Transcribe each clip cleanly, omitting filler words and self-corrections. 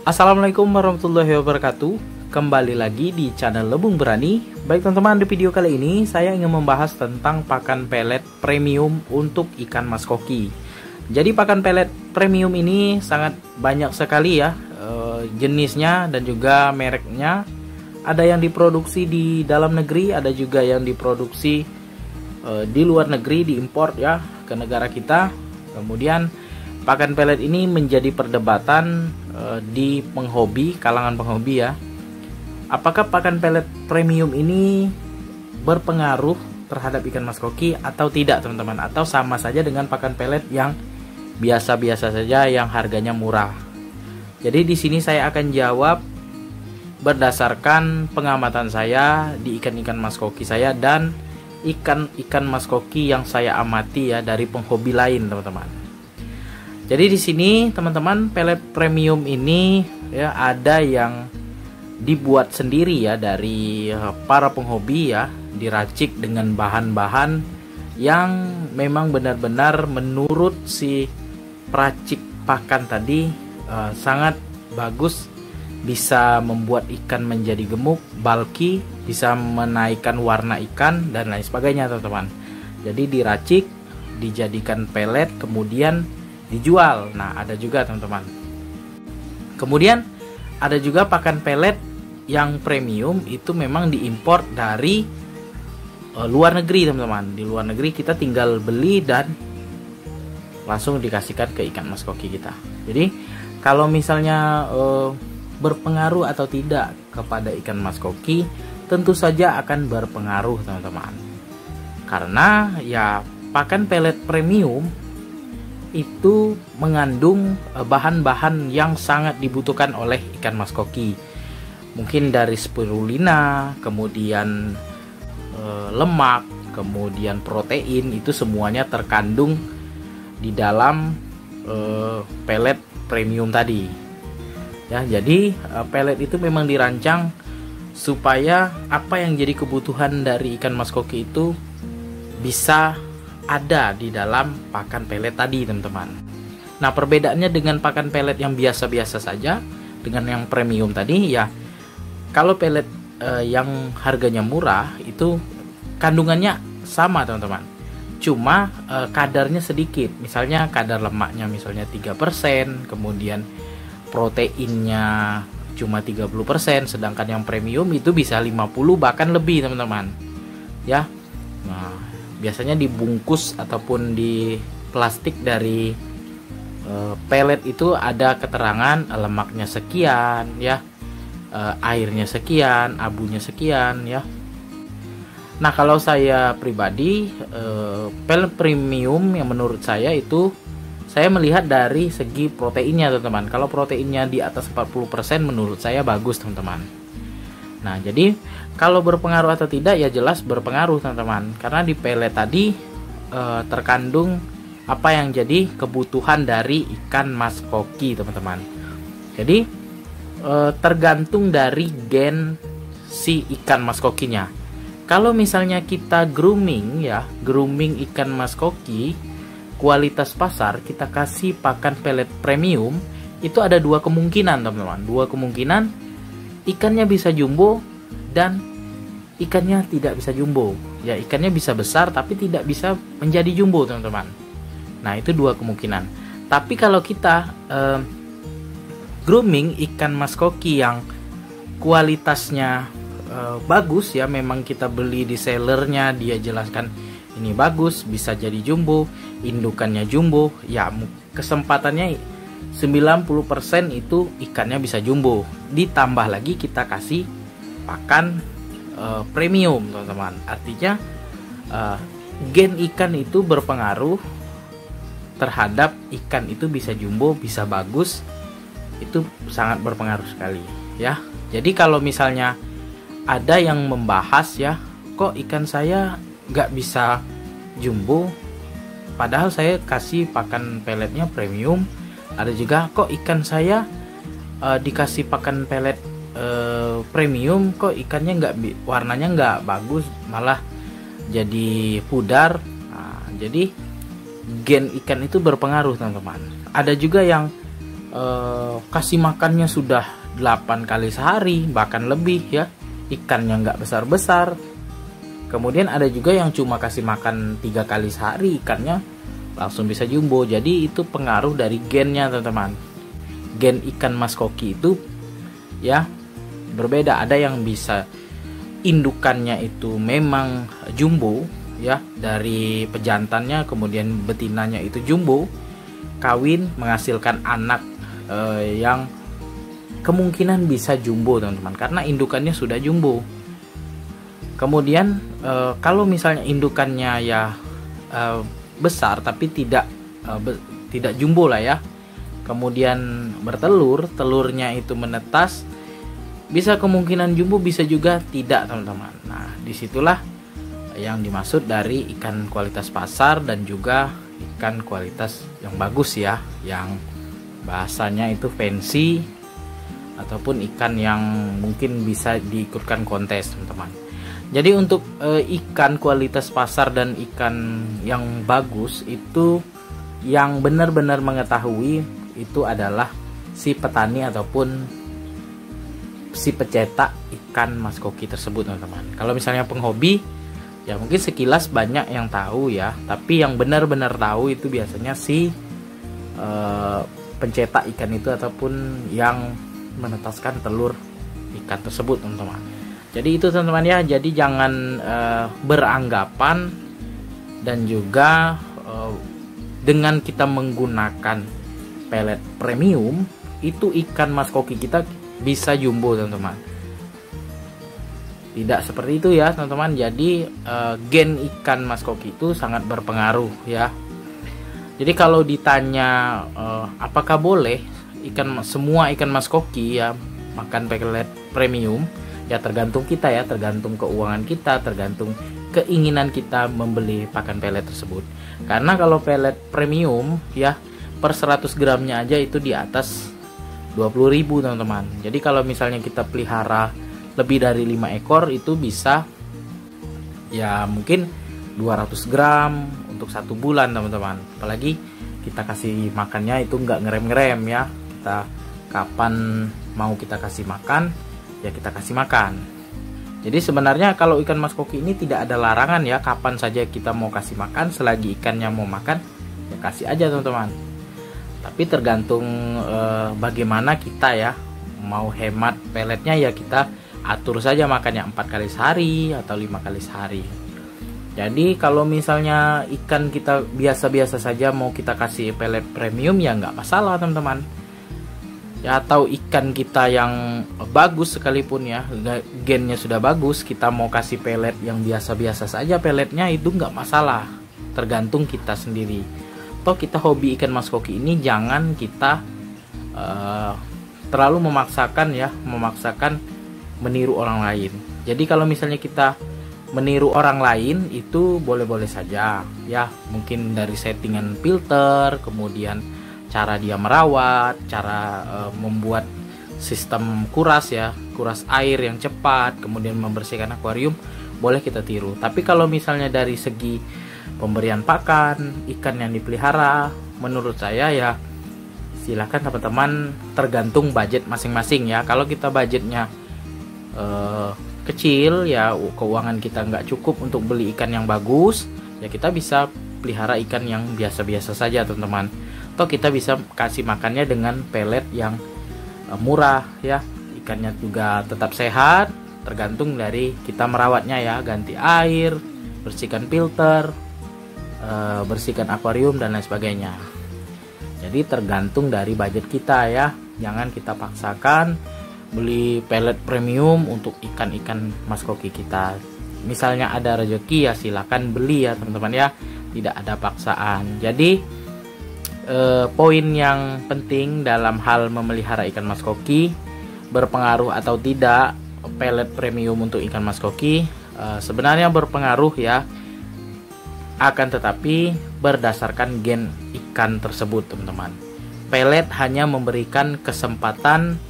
Assalamualaikum warahmatullahi wabarakatuh. Kembali lagi di channel Lebung Berani. Baik teman-teman, di video kali ini saya ingin membahas tentang pakan pelet premium untuk ikan mas koki. Jadi pakan pelet premium ini sangat banyak sekali ya jenisnya dan juga mereknya. Ada yang diproduksi di dalam negeri, ada juga yang diproduksi di luar negeri, diimpor ya ke negara kita. Kemudian pakan pelet ini menjadi perdebatan di kalangan penghobi ya. Apakah pakan pelet premium ini berpengaruh terhadap ikan mas koki atau tidak teman-teman, atau sama saja dengan pakan pelet yang biasa-biasa saja yang harganya murah? Jadi di sini saya akan jawab berdasarkan pengamatan saya di ikan-ikan mas koki saya dan ikan-ikan mas koki yang saya amati ya dari penghobi lain teman-teman. Jadi di sini teman-teman, pelet premium ini ya ada yang dibuat sendiri ya dari para penghobi ya, diracik dengan bahan-bahan yang memang benar-benar menurut si peracik pakan tadi sangat bagus, bisa membuat ikan menjadi gemuk, bulky, bisa menaikkan warna ikan dan lain sebagainya teman-teman. Jadi diracik, dijadikan pelet, kemudian dijual. Nah, ada juga teman-teman. Kemudian ada juga pakan pelet yang premium, itu memang diimpor dari luar negeri teman-teman. Di luar negeri kita tinggal beli dan langsung dikasihkan ke ikan mas koki kita. Jadi kalau misalnya berpengaruh atau tidak kepada ikan mas koki, tentu saja akan berpengaruh teman-teman. Karena ya pakan pelet premium itu mengandung bahan-bahan yang sangat dibutuhkan oleh ikan mas koki. Mungkin dari spirulina, kemudian lemak, kemudian protein, itu semuanya terkandung di dalam pelet premium tadi. Ya, jadi pelet itu memang dirancang supaya apa yang jadi kebutuhan dari ikan mas koki itu bisa ada di dalam pakan pelet tadi teman-teman. Nah, perbedaannya dengan pakan pelet yang biasa-biasa saja dengan yang premium tadi ya, kalau pelet yang harganya murah itu kandungannya sama teman-teman, cuma kadarnya sedikit. Misalnya kadar lemaknya misalnya 3%, kemudian proteinnya cuma 30%, sedangkan yang premium itu bisa 50 bahkan lebih teman-teman ya. Nah, biasanya dibungkus ataupun di plastik dari pelet itu ada keterangan lemaknya sekian ya, airnya sekian, abunya sekian ya. Nah, kalau saya pribadi pelet premium yang menurut saya itu, saya melihat dari segi proteinnya teman-teman. Kalau proteinnya di atas 40% menurut saya bagus teman-teman. Nah, jadi kalau berpengaruh atau tidak ya jelas berpengaruh teman-teman, karena di pelet tadi terkandung apa yang jadi kebutuhan dari ikan mas koki teman-teman. Jadi tergantung dari gen si ikan mas kokinya. Kalau misalnya kita grooming ya, grooming ikan mas koki kualitas pasar, kita kasih pakan pelet premium, itu ada dua kemungkinan teman-teman. Dua kemungkinan, ikannya bisa jumbo dan ikannya tidak bisa jumbo. Ya, ikannya bisa besar tapi tidak bisa menjadi jumbo teman-teman. Nah, itu dua kemungkinan. Tapi kalau kita grooming ikan mas koki yang kualitasnya bagus ya, memang kita beli di sellernya, dia jelaskan ini bagus, bisa jadi jumbo, indukannya jumbo, ya kesempatannya 90% itu ikannya bisa jumbo. Ditambah lagi kita kasih pakan premium teman-teman. Artinya gen ikan itu berpengaruh terhadap ikan itu bisa jumbo, bisa bagus. Itu sangat berpengaruh sekali ya. Jadi kalau misalnya ada yang membahas ya, kok ikan saya nggak bisa jumbo padahal saya kasih pakan peletnya premium. Ada juga kok ikan saya dikasih pakan pelet premium, kok ikannya warnanya nggak bagus, malah jadi pudar. Nah, jadi gen ikan itu berpengaruh teman-teman. Ada juga yang kasih makannya sudah 8 kali sehari, bahkan lebih ya, ikannya nggak besar-besar. Kemudian ada juga yang cuma kasih makan 3 kali sehari, ikannya langsung bisa jumbo. Jadi itu pengaruh dari gennya teman-teman. Gen ikan mas koki itu ya berbeda. Ada yang bisa indukannya itu memang jumbo ya, dari pejantannya, kemudian betinanya itu jumbo, kawin menghasilkan anak yang kemungkinan bisa jumbo teman-teman, karena indukannya sudah jumbo. Kemudian kalau misalnya indukannya ya besar tapi tidak jumbo lah ya, kemudian bertelur, telurnya itu menetas, bisa kemungkinan jumbo, bisa juga tidak teman-teman. Nah disitulah yang dimaksud dari ikan kualitas pasar dan juga ikan kualitas yang bagus ya, yang bahasanya itu fancy, ataupun ikan yang mungkin bisa diikutkan kontes teman-teman. Jadi untuk ikan kualitas pasar dan ikan yang bagus itu yang benar-benar mengetahui itu adalah si petani ataupun si pecetak ikan mas koki tersebut teman-teman. Kalau misalnya penghobi ya mungkin sekilas banyak yang tahu ya, tapi yang benar-benar tahu itu biasanya si pencetak ikan itu ataupun yang menetaskan telur ikan tersebut teman-teman. Jadi itu teman-teman ya, jadi jangan beranggapan, dan juga dengan kita menggunakan pelet premium itu ikan mas koki kita bisa jumbo teman-teman. Tidak seperti itu ya teman-teman. Jadi gen ikan mas koki itu sangat berpengaruh ya. Jadi kalau ditanya apakah boleh semua ikan mas koki ya makan pelet premium, ya tergantung kita ya, tergantung keuangan kita, tergantung keinginan kita membeli pakan pelet tersebut. Karena kalau pelet premium ya per 100 gramnya aja itu di atas 20.000 teman-teman. Jadi kalau misalnya kita pelihara lebih dari 5 ekor itu bisa ya mungkin 200 gram untuk 1 bulan teman-teman. Apalagi kita kasih makannya itu nggak ngerem-ngerem ya, kita kapan mau kita kasih makan ya kita kasih makan. Jadi sebenarnya kalau ikan mas koki ini tidak ada larangan ya, kapan saja kita mau kasih makan, selagi ikannya mau makan ya kasih aja teman-teman. Tapi tergantung bagaimana kita ya, mau hemat peletnya ya kita atur saja makannya 4 kali sehari atau 5 kali sehari. Jadi kalau misalnya ikan kita biasa-biasa saja mau kita kasih pelet premium ya nggak masalah teman-teman. Ya, atau ikan kita yang bagus sekalipun ya, gennya sudah bagus, kita mau kasih pelet yang biasa-biasa saja peletnya itu nggak masalah, tergantung kita sendiri. Toh kita hobi ikan mas koki ini jangan kita terlalu memaksakan ya, meniru orang lain. Jadi kalau misalnya kita meniru orang lain itu boleh-boleh saja ya, mungkin dari settingan filter, kemudian cara dia merawat, cara membuat sistem kuras ya, kuras air yang cepat, kemudian membersihkan akuarium, boleh kita tiru. Tapi kalau misalnya dari segi pemberian pakan ikan yang dipelihara, menurut saya ya silahkan teman-teman, tergantung budget masing-masing ya. Kalau kita budgetnya kecil ya, keuangan kita nggak cukup untuk beli ikan yang bagus ya, kita bisa pelihara ikan yang biasa-biasa saja teman-teman. Atau kita bisa kasih makannya dengan pelet yang murah ya, ikannya juga tetap sehat, tergantung dari kita merawatnya ya, ganti air, bersihkan filter, bersihkan akuarium dan lain sebagainya. Jadi tergantung dari budget kita ya, jangan kita paksakan beli pelet premium untuk ikan-ikan mas koki kita. Misalnya ada rezeki ya silakan beli ya teman-teman ya, tidak ada paksaan. Jadi poin yang penting dalam hal memelihara ikan mas koki, berpengaruh atau tidak pelet premium untuk ikan mas koki, sebenarnya berpengaruh ya, akan tetapi berdasarkan gen ikan tersebut teman-teman. Pelet hanya memberikan kesempatan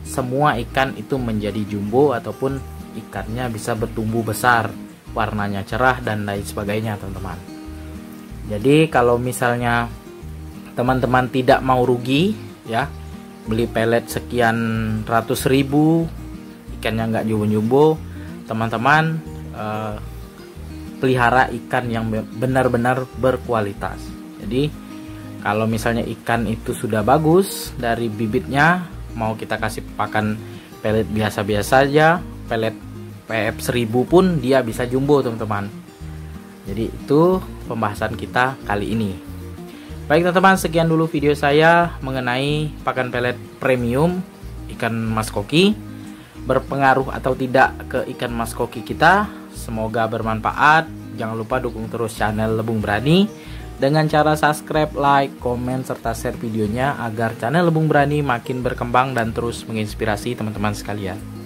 semua ikan itu menjadi jumbo ataupun ikannya bisa bertumbuh besar, warnanya cerah dan lain sebagainya teman-teman. Jadi kalau misalnya teman-teman tidak mau rugi ya, beli pelet sekian ratus ribu, ikannya nggak jumbo-jumbo, teman-teman pelihara ikan yang benar-benar berkualitas. Jadi kalau misalnya ikan itu sudah bagus dari bibitnya, mau kita kasih pakan pelet biasa-biasa aja, pelet PF 1000 pun dia bisa jumbo teman-teman. Jadi itu pembahasan kita kali ini. Baik teman-teman, sekian dulu video saya mengenai pakan pelet premium ikan mas koki. Berpengaruh atau tidak ke ikan mas koki kita, semoga bermanfaat. Jangan lupa dukung terus channel Lebung Berani dengan cara subscribe, like, komen, serta share videonya agar channel Lebung Berani makin berkembang dan terus menginspirasi teman-teman sekalian.